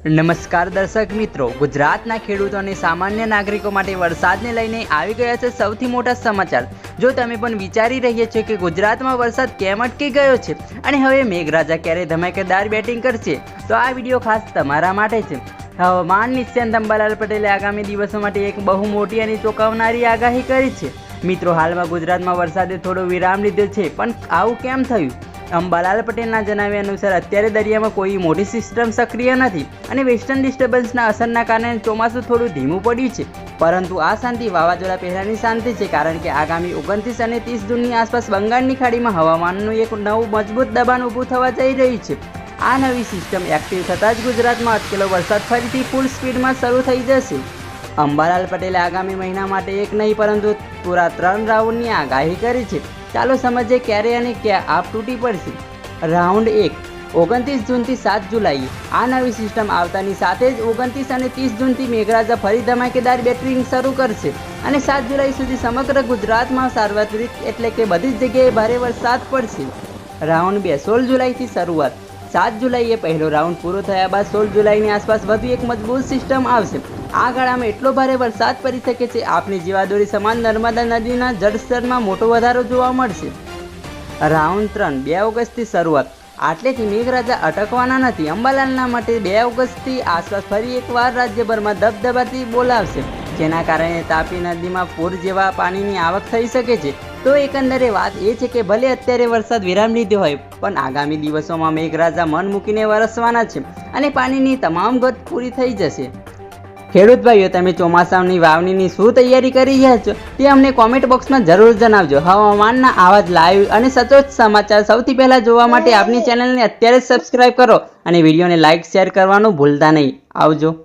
નમસ્કાર દર્શક મિત્રો, ગુજરાતના ખેડૂતો અને સામાન્ય નાગરિકો માટે વરસાદને લઈને આવી ગયા છે સૌથી મોટા સમાચાર। જો તમે પણ વિચારી રહ્યા છો કે ગુજરાતમાં વરસાદ કેમ અટકી ગયો છે અને હવે મેઘરાજા ક્યારે ધમાકેદાર બેટિંગ કરશે, તો આ વિડીયો ખાસ તમારા માટે છે। હવામાન નિષ્ણાત અંબાલાલ પટેલે આગામી દિવસો માટે એક બહુ મોટી અને ચોંકાવનારી આગાહી કરી છે। મિત્રો, હાલમાં ગુજરાતમાં વરસાદે થોડો વિરામ લીધો છે, પણ આવું કેમ થયું? અંબાલાલ પટેલના જણાવ્યા અનુસાર અત્યારે દરિયામાં કોઈ મોટી સિસ્ટમ સક્રિય નથી અને વેસ્ટર્ન ડિસ્ટર્બન્સના અસરના કારણે ચોમાસું થોડું ધીમું પડ્યું છે, પરંતુ આ શાંતિ વાવાઝોડા પહેલાંની શાંતિ છે, કારણ કે આગામી 29 અને 30 જૂનની આસપાસ બંગાળની ખાડીમાં હવામાનનું એક નવું મજબૂત દબાણ ઊભું થવા જઈ રહ્યું છે। આ નવી સિસ્ટમ એક્ટિવ થતાં જ ગુજરાતમાં અટકેલો વરસાદ ફરીથી ફૂલ સ્પીડમાં શરૂ થઈ જશે। અંબાલાલ પટેલે આગામી મહિના માટે એક નહીં પરંતુ પૂરા 3 રાઉન્ડની આગાહી કરી છે। ચાલો સમજીએ ક્યારે અને ક્યાં આપ તૂટી પડશે। રાઉન્ડ 1, 29 જૂનથી 7 જુલાઈએ। આ નવી સિસ્ટમ આવતાની સાથે જ 29 અને 30 જૂનથી મેઘરાજા ફરી ધમાકેદાર બેટિંગ શરૂ કરશે અને 7 જુલાઈ સુધી સમગ્ર ગુજરાતમાં સાર્વત્રિક એટલે કે બધી જ જગ્યાએ ભારે વરસાદ પડશે। રાઉન્ડ 2, 16 જુલાઈથી શરૂઆત। 7 જુલાઈએ પહેલો રાઉન્ડ પૂરો થયા બાદ 16 જુલાઈની આસપાસ વધુ એક મજબૂત સિસ્ટમ આવશે। આ ગાળામાં એટલો ભારે વરસાદ પડી શકે છે આપની જીવાદોરી સમાન નર્મદા નદીના જળસ્તરમાં મોટો વધારો જોવા મળશે। રાઉન્ડ 3, 2 ઓગસ્ટથી શરૂઆત। આટલેથી મેઘરાજા અટકવાના નથી। અંબાલાલના માટે 2 ઓગસ્ટથી આસપાસ ફરી એકવાર રાજ્યભરમાં દબદબાથી બોલાવશે, જેના કારણે તાપી નદીમાં પૂર જેવા પાણીની આવક થઈ શકે છે। તો એકંદરે વાત એ છે કે ભલે અત્યારે વરસાદ વિરામ લીધો હોય, પણ આગામી દિવસોમાં મેઘરાજા મન મૂકીને વરસવાના છે અને પાણીની તમામ ઘટ પૂરી થઈ જશે। ખેડૂત ભાઈઓ, તમે ચોમાસાની વાવણીની શું તૈયારી કરી રહ્યા છો તે અમને કોમેન્ટ બોક્સમાં જરૂર જણાવજો। હવામાનના આવા જ લાઈવ અને સચોટ સમાચાર સૌથી પહેલાં જોવા માટે આપની ચેનલને અત્યારે જ સબસ્ક્રાઈબ કરો અને વિડીયોને લાઇક શેર કરવાનું ભૂલતા નહીં। આવજો।